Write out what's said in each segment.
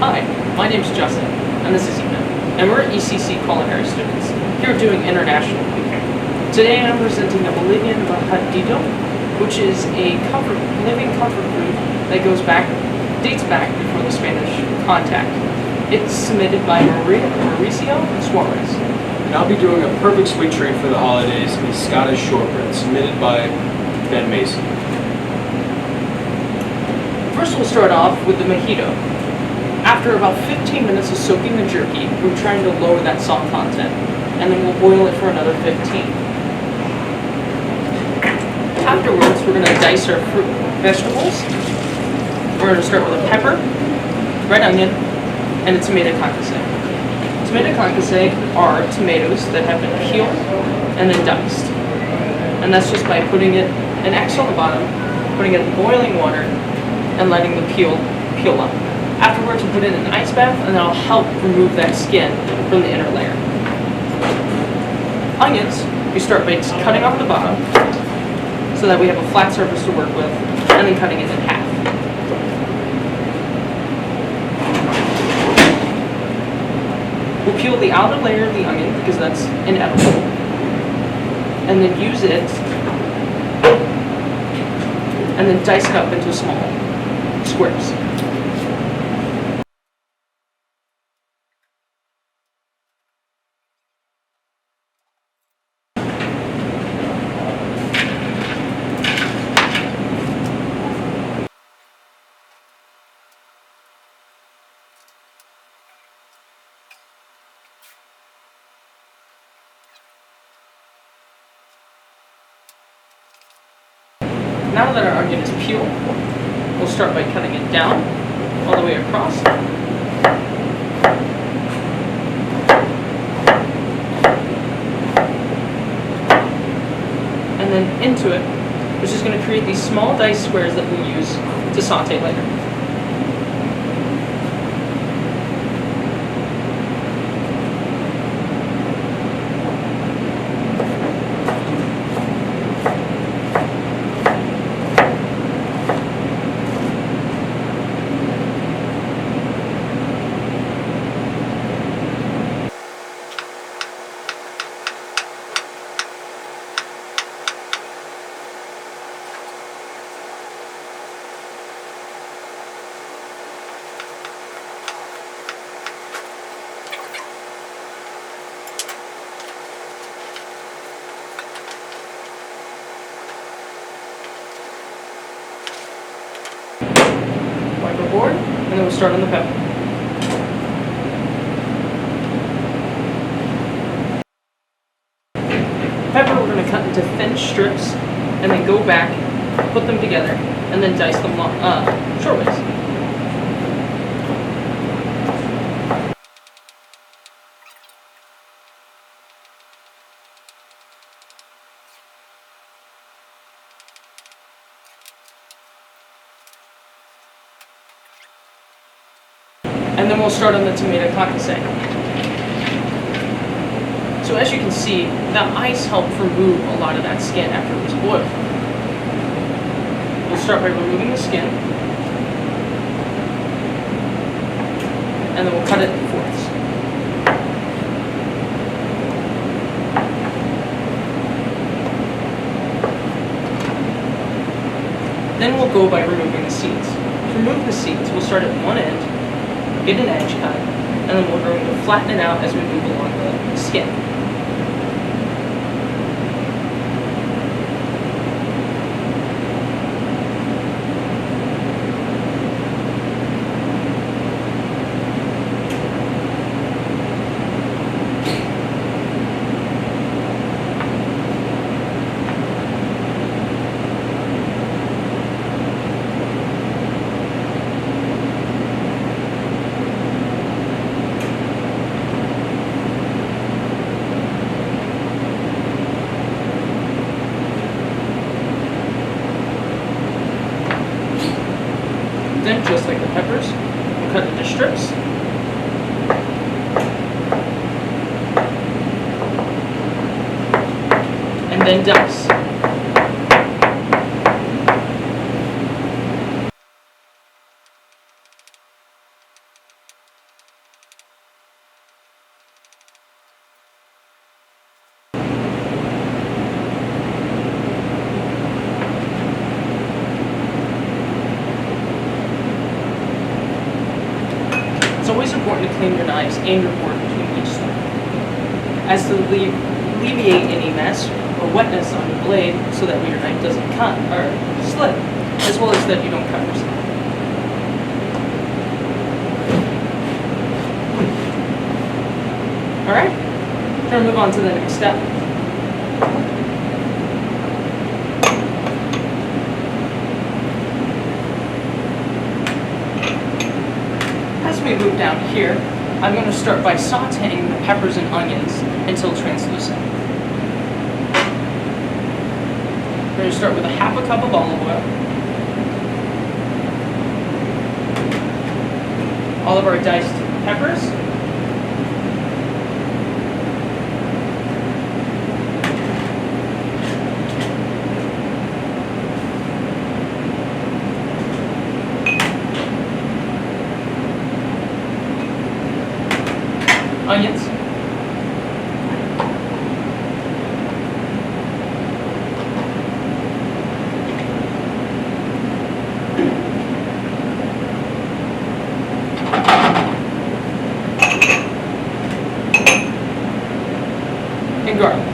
Hi, my name's Justin, and this is Ethan, and we're ECC Culinary students, here doing international cooking. Today I'm presenting a Bolivian Majadito, which is a living comfort food that dates back before the Spanish contact. It's submitted by Mauricio Suarez. And I'll be doing a perfect sweet treat for the holidays, a Scottish shortbread, submitted by Ben Mason. First we'll start off with the Majadito. After about 15 minutes of soaking the jerky, we're trying to lower that salt content, and then we'll boil it for another 15. Afterwards, we're going to dice our vegetables. We're going to start with a pepper, red onion, and a tomato concasse. Tomato concasse are tomatoes that have been peeled and then diced. And that's just by putting an X on the bottom, putting it in boiling water, and letting the peel up. Afterwards, we'll put it in an ice bath, and that'll help remove that skin from the inner layer. Onions, we start by cutting off the bottom so that we have a flat surface to work with, and then cutting it in half. We'll peel the outer layer of the onion because that's inedible, and then use it, and then dice it up into small squares. Now that our onion is peeled, we'll start by cutting it down all the way across. And then into it, which is going to create these small diced squares that we'll use to saute later. Wipe our board, and then we'll start on the pepper. Pepper we're going to cut into thin strips, and then go back, put them together, and then dice them shortways. And then we'll start on the tomato concasse. So as you can see, that ice helped remove a lot of that skin after it was boiled. We'll start by removing the skin, and then we'll cut it in fourths. Then we'll go by removing the seeds. To remove the seeds, we'll start at one end, get an edge cut, and then we're going to flatten it out as we move along the skin. Then, just like the peppers, we'll cut into strips. And then dice. always important to clean your knives and your board between each step, as to alleviate any mess or wetness on your blade so that way your knife doesn't cut or slip, as well as that you don't cut yourself. Alright, we're going to move on to the next step. As we move down here, I'm going to start by sauteing the peppers and onions until translucent. We're going to start with a half a cup of olive oil, all of our diced peppers, onions, and garlic.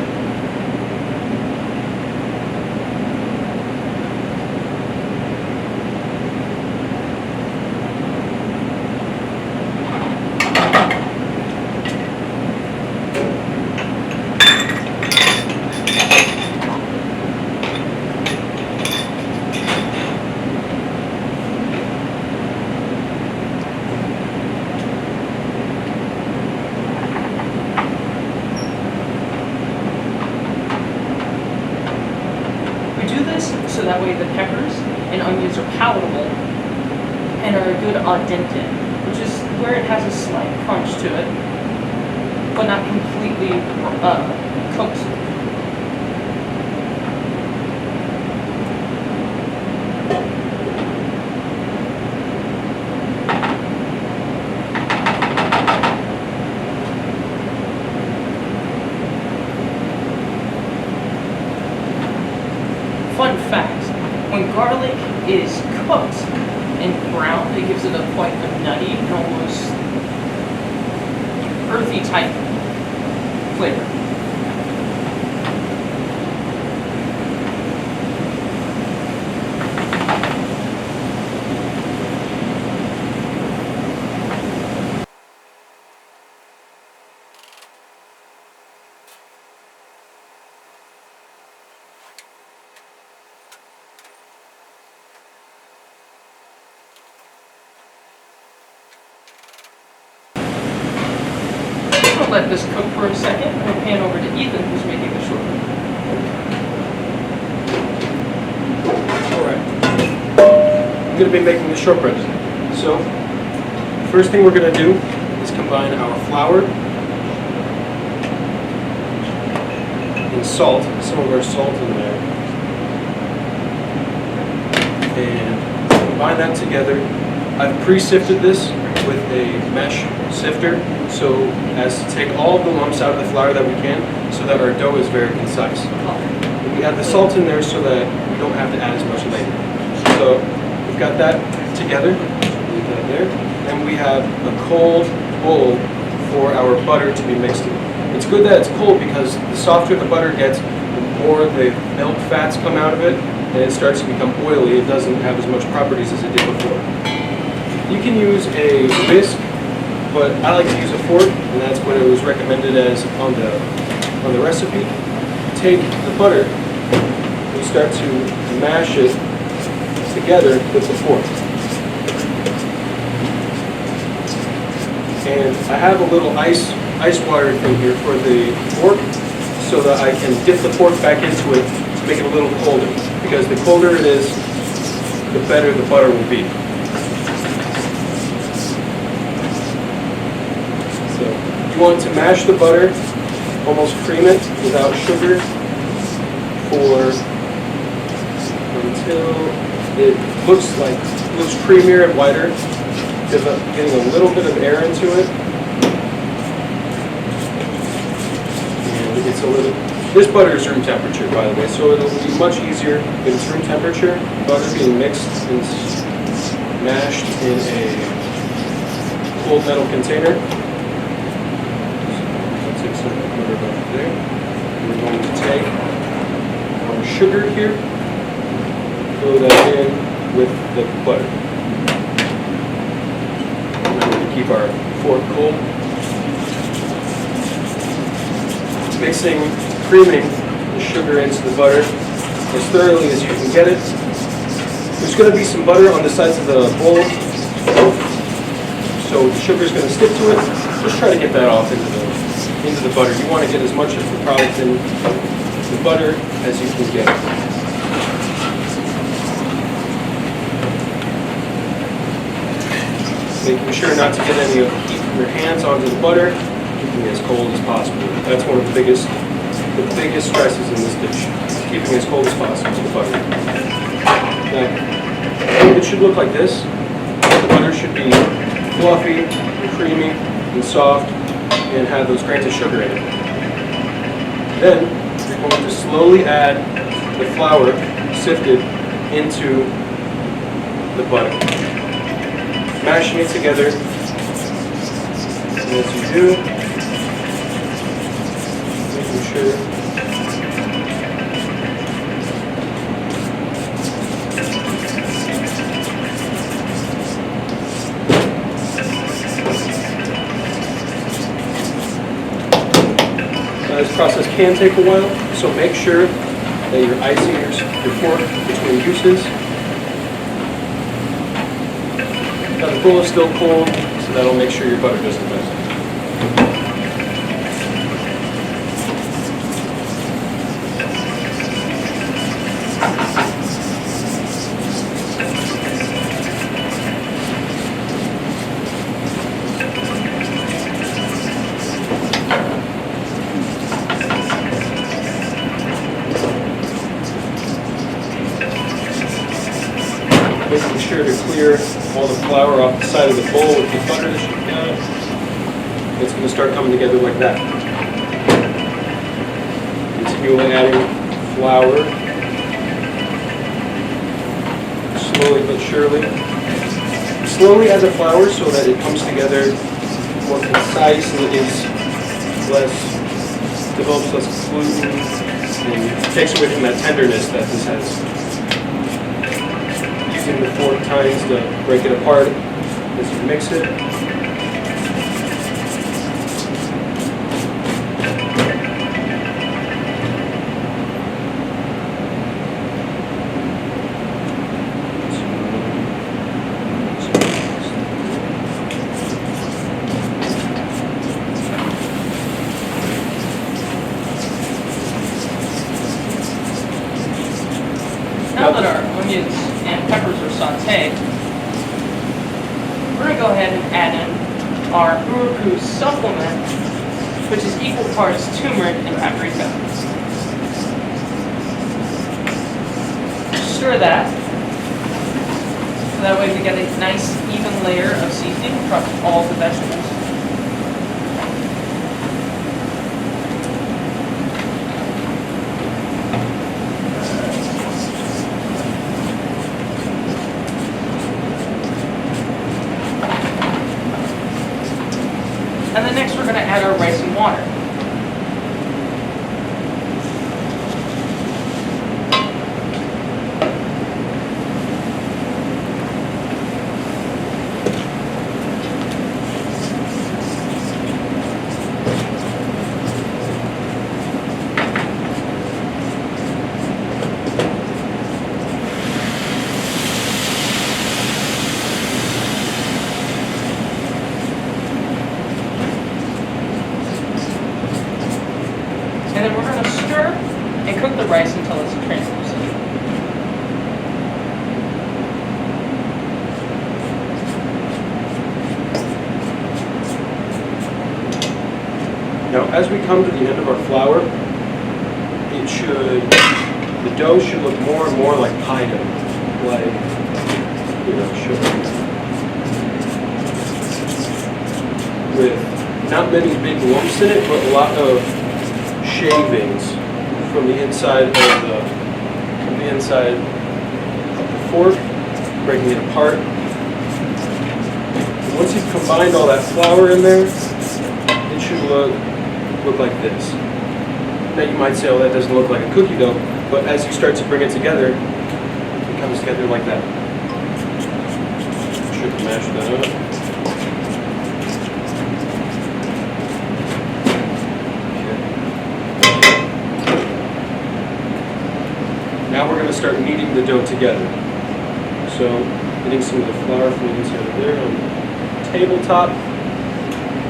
So that way the peppers and onions are palatable and are a good al dente, which is where it has a slight crunch to it, but not completely cooked. Fun fact, when garlic is cooked and browned, it gives it a quite a nutty and almost earthy type flavor. We'll let this cook for a second. We'll pan over to Ethan, who's making the shortbread. Alright. I'm going to be making the shortbread today. So, first thing we're going to do is combine our flour and salt, some of our salt in there, and combine that together. I've pre-sifted this with a mesh sifter so as to take all of the lumps out of the flour that we can so that our dough is very concise. We add the salt in there so that we don't have to add as much later. So we've got that together, leave that there. Then we have a cold bowl for our butter to be mixed in. It's good that it's cold because the softer the butter gets, the more the milk fats come out of it and it starts to become oily. It doesn't have as much properties as it did before. You can use a whisk, but I like to use a fork, and that's what it was recommended as on the recipe. Take the butter, and start to mash it together with the fork. And I have a little ice water thing here for the fork, so that I can dip the fork back into it to make it a little colder. Because the colder it is, the better the butter will be. You want to mash the butter, almost cream it without sugar until it looks creamier and whiter, getting a little bit of air into it. And it's this butter is room temperature, by the way, so it'll be much easier if it's room temperature. Butter being mixed and mashed in cold metal container. Let's take some butter back there. We're going to take our sugar here, fill that in with the butter. Now we're going to keep our fork cold. Mixing, creaming the sugar into the butter as thoroughly as you can get it. There's going to be some butter on the sides of the bowl, so the sugar is going to stick to it. Just try to get that off into the butter. You want to get as much of the product in the butter as you can get. Making sure not to get any of your hands onto the butter, keeping it as cold as possible. That's one of the biggest stresses in this dish, keeping it as cold as possible with the butter. Now, it should look like this. The butter should be fluffy and creamy and soft and have those grains of sugar in it. Then, you're going to slowly add the flour sifted into the butter. Mashing it together, and as you do, making sure this process can take a while, so make sure that you're icing your fork between uses. Now the bowl is still cold, so that'll make sure your butter doesn't melt. Making sure to clear all the flour off the side of the bowl with the butter that you've got. It's going to start coming together like that. Continually adding flour, slowly but surely. Slowly add the flour so that it comes together more concise and develops less gluten and takes away from that tenderness that this has. Using the fork tines to break it apart as you mix it. Now that our onions and peppers are sauteed, we're going to go ahead and add in our Uruku supplement, which is equal parts turmeric and paprika. Stir that, so that way we get a nice even layer of seasoning across all the vegetables. And then next we're going to add our rice and water. And then we're going to stir and cook the rice until it's translucent. Now, as we come to the end of our flour, the dough should look more and more like pie dough, like, sugar. With not many big lumps in it, but a lot of shavings from the inside of the fork, breaking it apart. Once you've combined all that flour in there, it should look like this. Now you might say, oh, that doesn't look like a cookie dough, but as you start to bring it together, it comes together like that. Should mash that up. Okay. Now we're going to start kneading the dough together. So, getting some of the flour from the inside of there on the tabletop.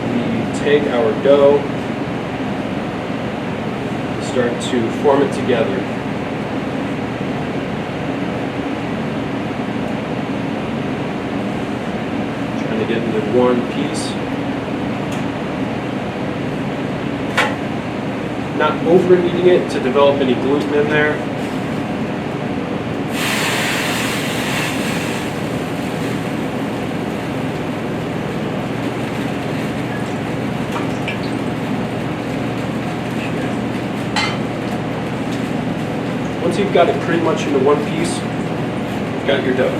We take our dough, start to form it together. Trying to get into one piece. Not over kneading it to develop any gluten in there. Once you've got it pretty much into one piece, you've got your dough.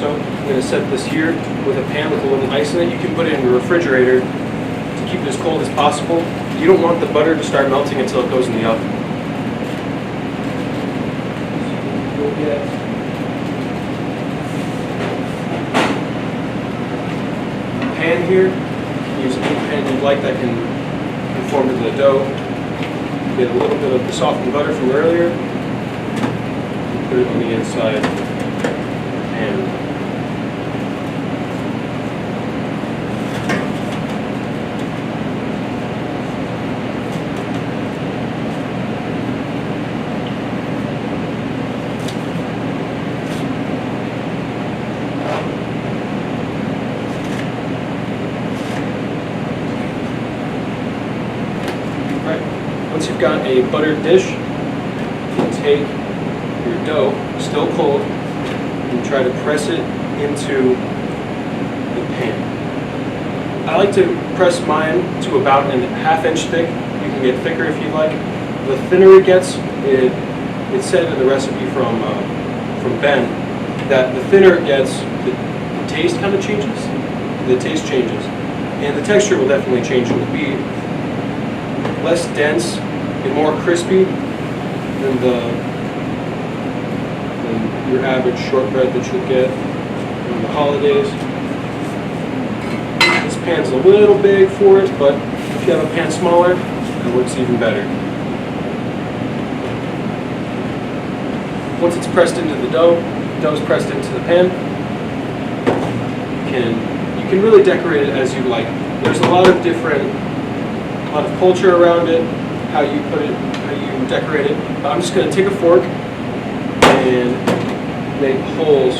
So I'm going to set this here with a pan with a little ice in it. You can put it in your refrigerator to keep it as cold as possible. You don't want the butter to start melting until it goes in the oven. So you'll get a pan here. You can use any pan you'd like that can conform to the dough. Get a little bit of the softened butter from earlier. Put it on the inside of the pan. Once you've got a buttered dish, you can take your dough, still cold, and try to press it into the pan. I like to press mine to about a ½ inch thick. You can get thicker if you like. The thinner it gets, it said in the recipe from Ben that the thinner it gets, the taste kind of changes. The taste changes, and the texture will definitely change. It will be less dense and more crispy than your average shortbread that you'll get in the holidays. This pan's a little big for it, but if you have a pan smaller, it works even better. Once it's pressed into the dough's pressed into the pan, you can really decorate it as you like. There's a lot of culture around it, how you put it, how you decorate it. But I'm just going to take a fork and make holes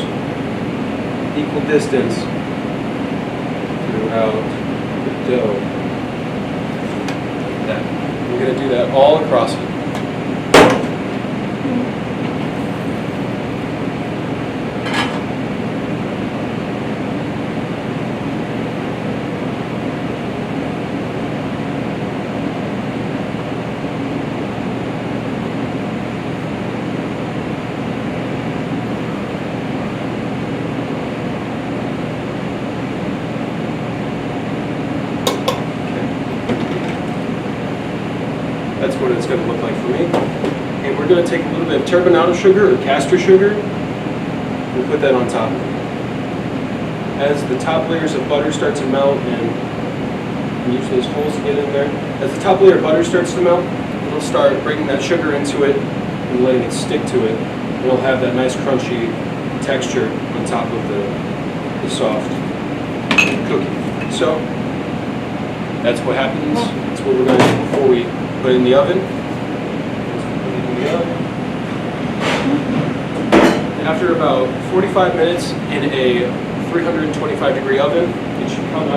equal distance throughout the dough. Like that. I'm going to do that all across it. That's what it's going to look like for me. And we're going to take a little bit of turbinado sugar or castor sugar and put that on top. As the top layers of butter start to melt, and use those holes to get in there, as the top layer of butter starts to melt, it'll start bringing that sugar into it and letting it stick to it. And it'll have that nice crunchy texture on top of the soft cookie. So that's what happens. That's what we're going to do before we put it in the oven. After about 45 minutes in a 325-degree oven, it should come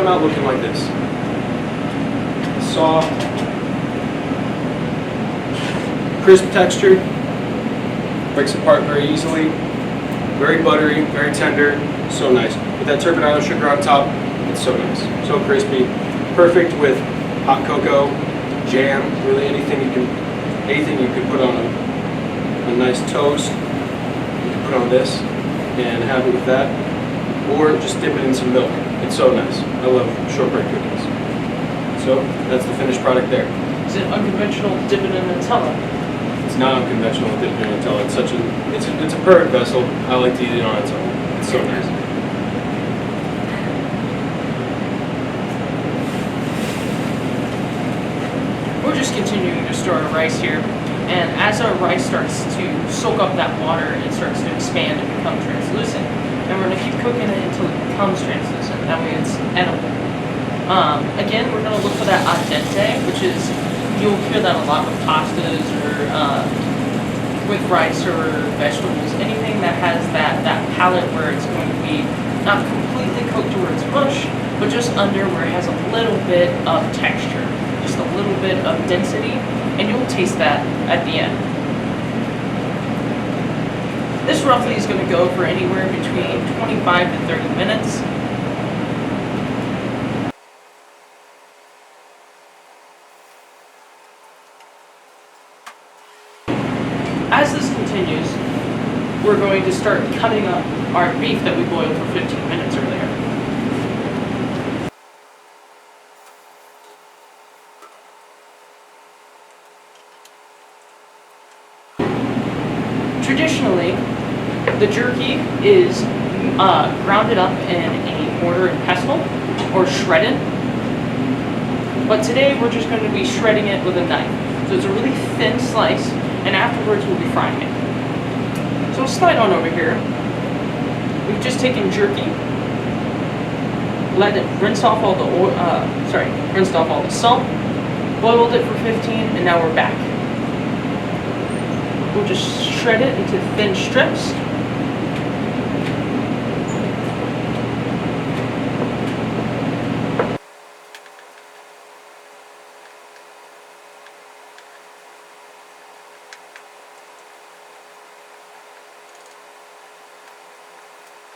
out looking like this. Soft, crisp texture, breaks apart very easily. Very buttery, very tender, so nice. With that turbinado sugar on top, it's so nice, so crispy. Perfect with hot cocoa, jam, really anything you can anything you could put on a nice toast, you can put on this and have it with that, or just dip it in some milk. It's so nice. I love shortbread cookies. So that's the finished product there. Is it unconventional dip it in Nutella? It's not unconventional dip it in Nutella. It's a perfect vessel. I like to eat it on its own. It's so nice. We're just continuing to store our rice here, and as our rice starts to soak up that water, it starts to expand and become translucent. And we're going to keep cooking it until it becomes translucent. That way it's edible. Again, we're going to look for that al dente, which is, you'll hear that a lot with pastas or with rice or vegetables. Anything that has that palate where it's going to be not completely cooked to where it's mush, but just under where it has a little bit of texture, just a little bit of density, and you'll taste that at the end. This roughly is going to go for anywhere between 25 to 30 minutes. As this continues, we're going to start cutting up our beef that we boiled for 15 minutes earlier. Traditionally, the jerky is grounded up in a mortar and pestle or shredded. But today we're just going to be shredding it with a knife. So it's a really thin slice, and afterwards we'll be frying it. So slide on over here. We've just taken jerky, let it rinse off all the rinsed off all the salt, boiled it for 15, and now we're back. We'll just shred it into thin strips.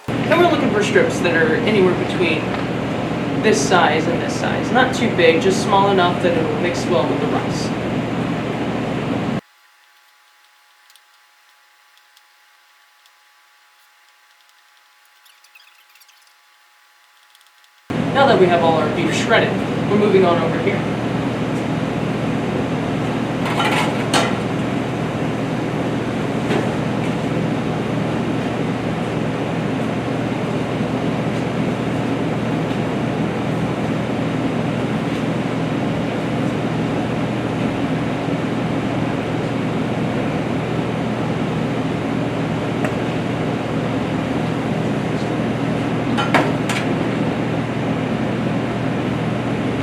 And we're looking for strips that are anywhere between this size and this size. Not too big, just small enough that it'll mix well with the rice. Now that we have all our beef shredded, we're moving on over here.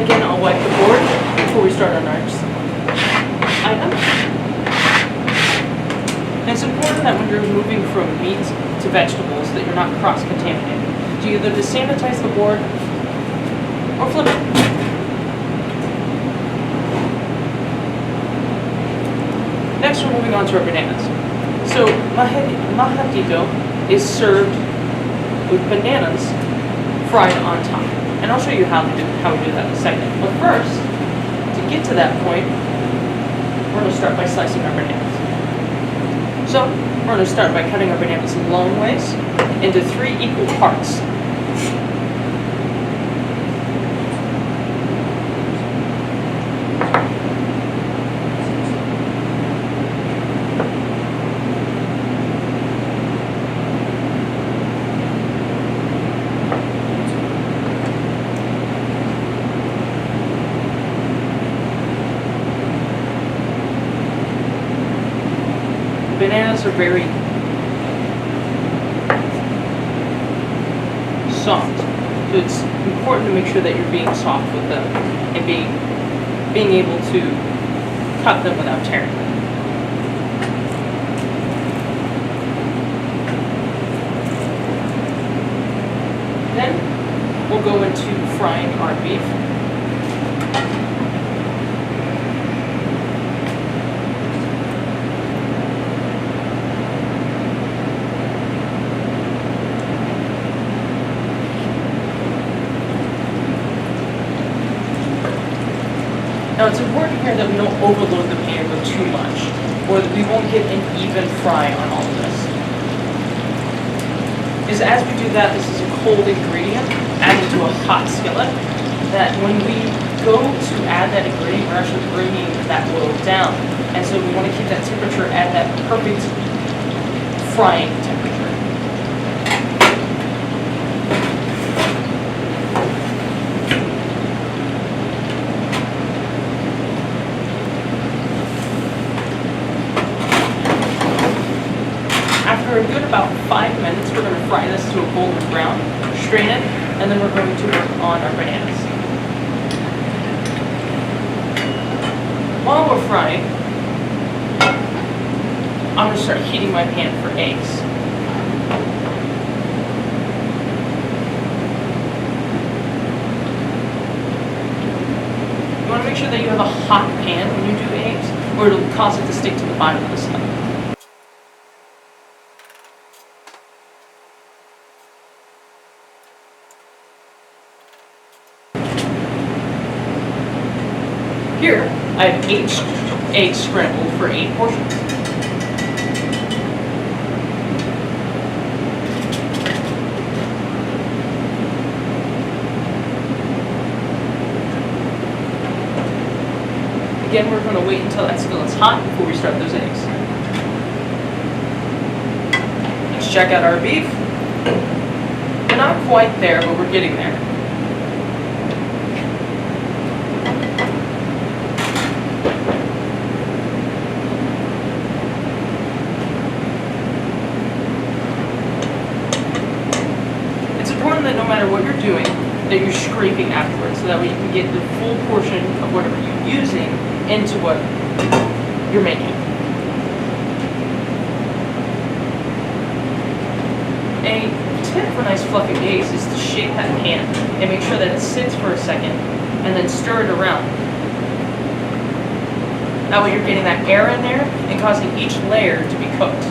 Again, I'll wipe the board before we start our next item. And it's important that when you're moving from meat to vegetables that you're not cross-contaminating. So you either desanitize the board or flip it. Next, we're moving on to our bananas. So Majadito is served with bananas fried on top. And I'll show you how we do that in a second. But first, to get to that point, we're going to start by slicing our bananas. So, we're going to start by cutting our bananas long ways into 3 equal parts. Bananas are very soft, so it's important to make sure that you're being soft with them and being able to cut them without tearing them. Then we'll go into frying our beef. Now it's important here care that we don't overload the pan with too much, or that we won't get an even fry on all of this. Because as we do that, this is a cold ingredient added to a hot skillet, that when we go to add that ingredient, we're actually bringing that oil down. And so we want to keep that temperature at that perfect frying temperature. After a good about 5 minutes, we're going to fry this to a golden brown, strain it, and then we're going to work on our bananas. While we're frying, I'm going to start heating my pan for eggs. You want to make sure that you have a hot pan when you do eggs, or it'll cause it to stick to the bottom of the skillet. Here, I have 8 eggs scrambled for 8 portions. Again, we're going to wait until that skillet's hot before we start those eggs. Let's check out our beef. We're not quite there, but we're getting there. That no matter what you're doing, that you're scraping afterwards, so that way you can get the full portion of whatever you're using into what you're making. A tip for nice fluffy eggs is to shake that pan and make sure that it sits for a second and then stir it around. That way you're getting that air in there and causing each layer to be cooked.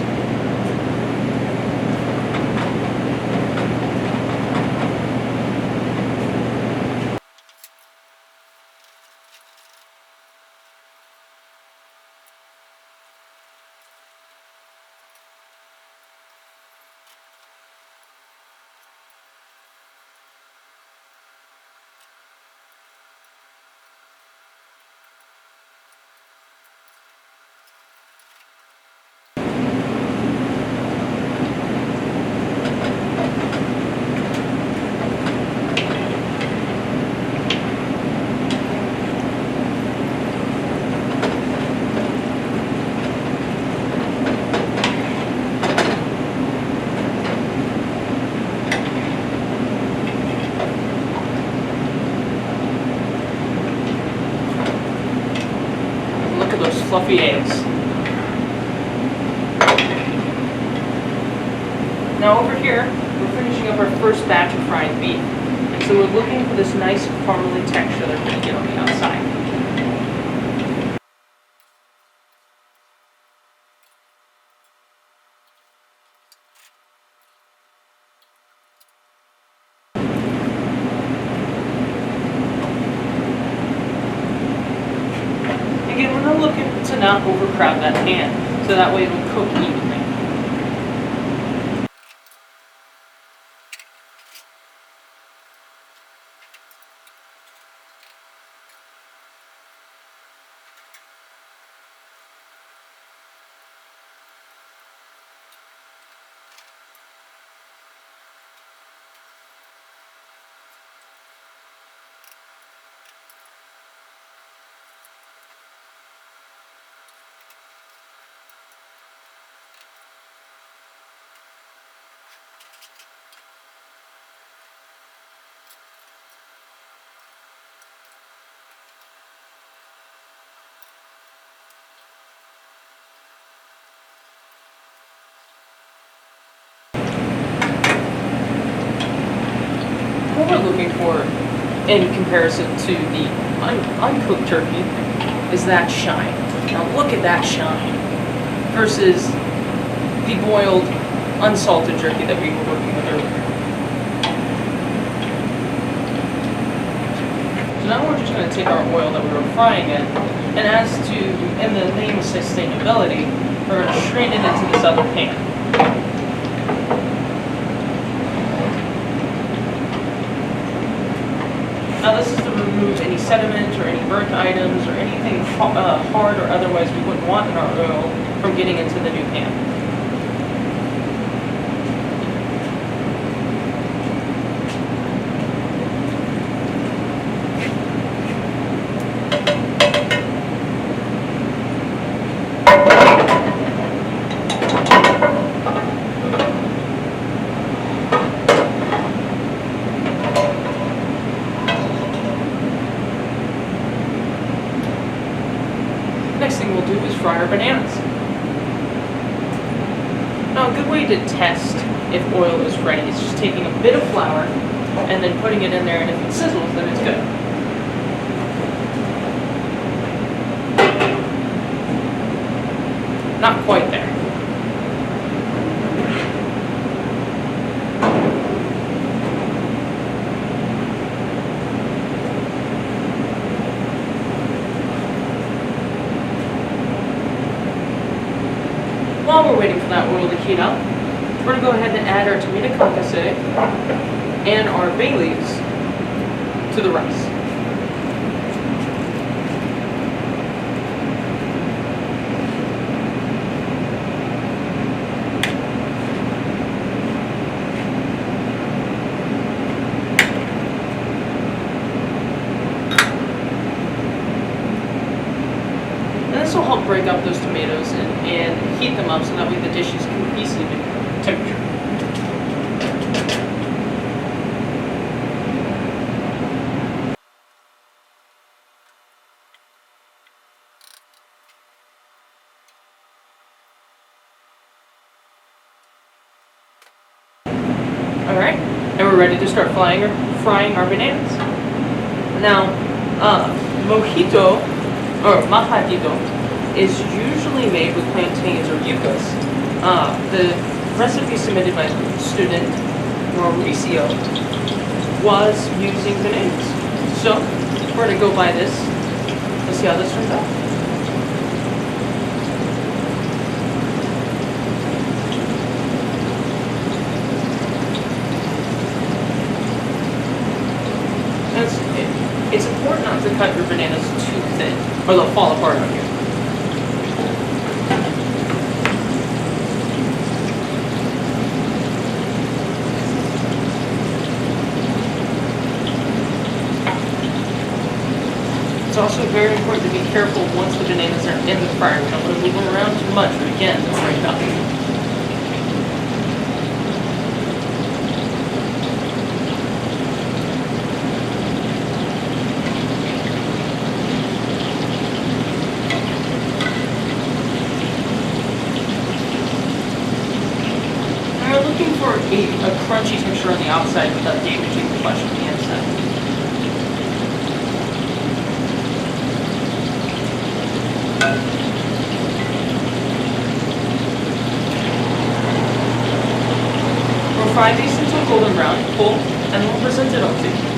Fluffy eggs. Now over here, we're finishing up our first batch of fried beef. So we're looking for this nice caramely texture that we're going to get on the outside. Again, we're not looking to not overcrowd that pan, so that way it'll cook evenly. What we're looking for in comparison to the uncooked turkey is that shine. Now look at that shine versus the boiled, unsalted jerky that we were working with earlier. So now we're just going to take our oil that we were frying in, and in the name of sustainability, we're going to strain it into this other pan. Now this is to remove any sediment or any burnt items or anything hard or otherwise we wouldn't want in our oil from getting into the new pan. Next thing we'll do is fry our bananas. Now a good way to test if oil is ready is just taking a bit of flour and then putting it in there, and if it sizzles, then it's good. Not quite there. While we're waiting for that oil to heat up, we're going to go ahead and add our tomato concasse and our bay leaves to the rice. This will help break up those tomatoes and heat them up so that way the dishes can be easily temperature. Alright, and we're ready to start frying our bananas. Now, mojito, or majadito, is usually made with plantains or yuccas. The recipe submitted by student Mauricio was using bananas. So, we're going to go by this. Let's see how this turns out. It's important not to cut your bananas too thin, or they'll fall apart on you. It's also very important to be careful once the bananas are in the fryer. We don't want to move them around too much, or again, they'll break up. We're looking for a crunchy texture on the outside without damaging the flesh on the inside. We'll fry these until golden brown, pull, and we'll present it up to you.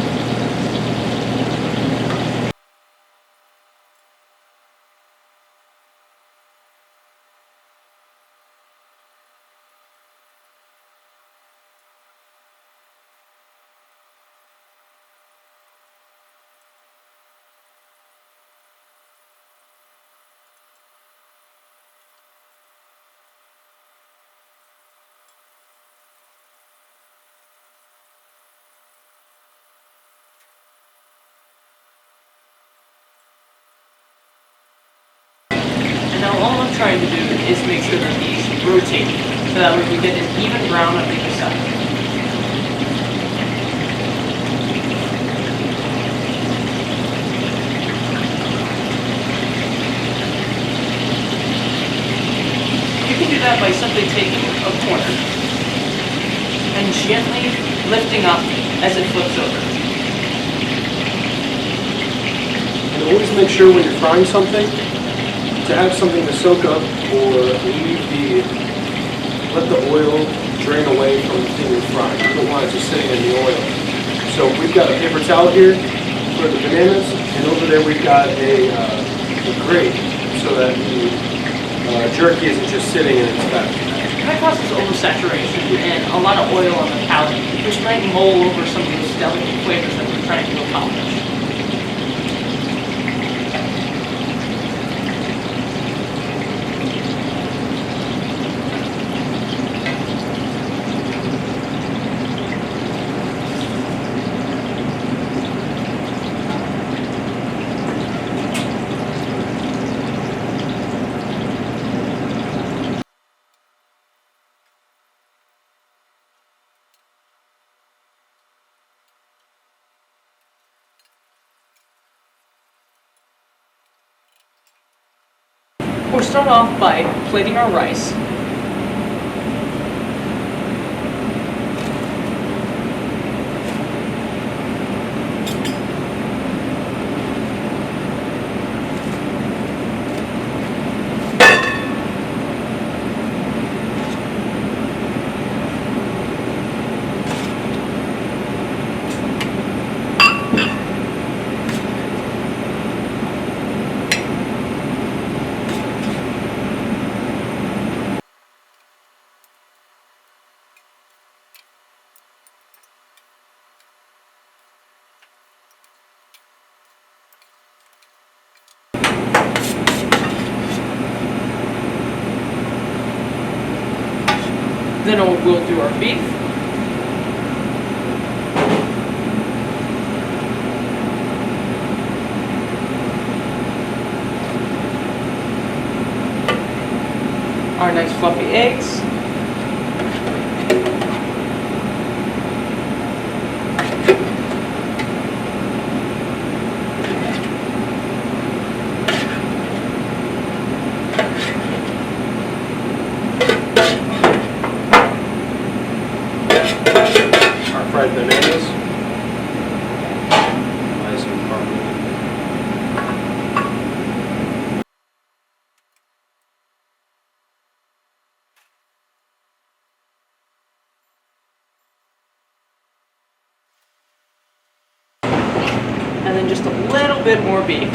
Now all I'm trying to do is make sure that these rotate so that we can get an even brown on either side. You can do that by simply taking a corner and gently lifting up as it flips over. And always make sure when you're frying something to have something to soak up or let the oil drain away from the thing you're frying. You don't want it just sitting in the oil. So we've got a paper towel here. for the bananas, and over there we've got a grate so that the jerky isn't just sitting in its fat. That causes oversaturation and a lot of oil on the palate, which might mull over some of those delicate flavors that we're trying to accomplish. We'll start off by plating our rice. Then we'll do our beef. Our nice fluffy eggs. Fried bananas. Nice and caramel. And then just a little bit more beef.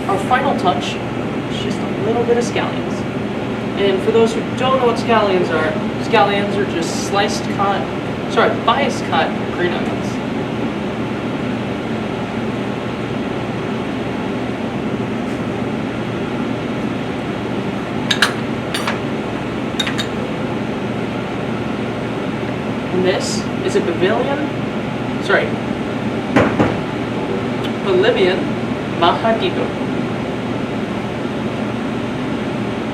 Our final touch is just a little bit of scallions. And for those who don't know what scallions are just bias cut green onions. And this is a Bolivian Majadito.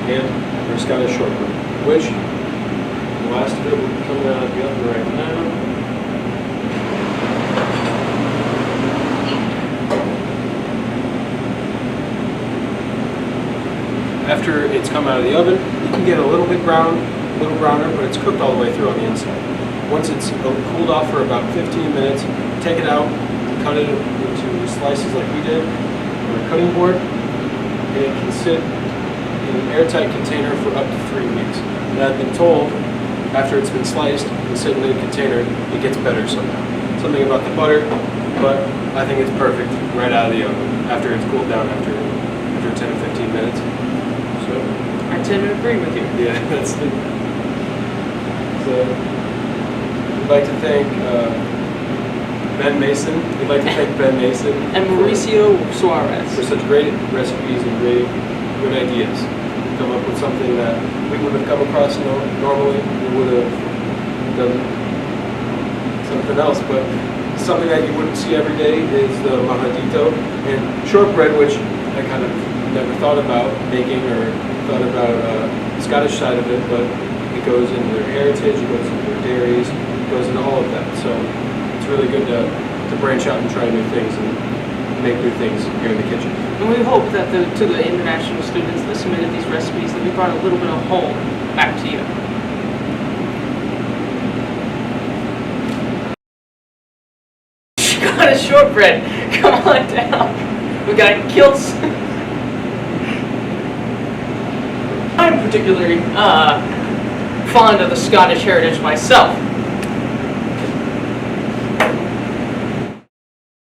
And our Scottish shortbread, which the last of it will be coming out of the oven right now. After it's come out of the oven, you can get a little browner, but it's cooked all the way through on the inside. Once it's cooled off for about 15 minutes, take it out, cut it into slices like we did on a cutting board, and it can sit in an airtight container for up to 3 weeks. And I've been told, after it's been sliced and sit in a container, it gets better somehow. Something about the butter, but I think it's perfect right out of the oven after it's cooled down after 10 or 15 minutes. So I tend to agree with you. yeah, that's the. So we'd like to thank Ben Mason. We'd like to thank Ben Mason And Mauricio Suarez. for such great recipes and great good ideas. Come up with something that we would have come across normally. We would have done something else, but something that you wouldn't see every day is the Majadito and shortbread, which I kind of never thought about making or thought about the Scottish side of it, but it goes into their heritage, it goes into their dairies, it goes into all of that. So it's really good to branch out and try new things and make new things here in the kitchen. And we hope that to the international students that submitted these recipes, that we brought a little bit of home back to you. Scottish shortbread. Come on down. We got kilts. I'm particularly fond of the Scottish heritage myself.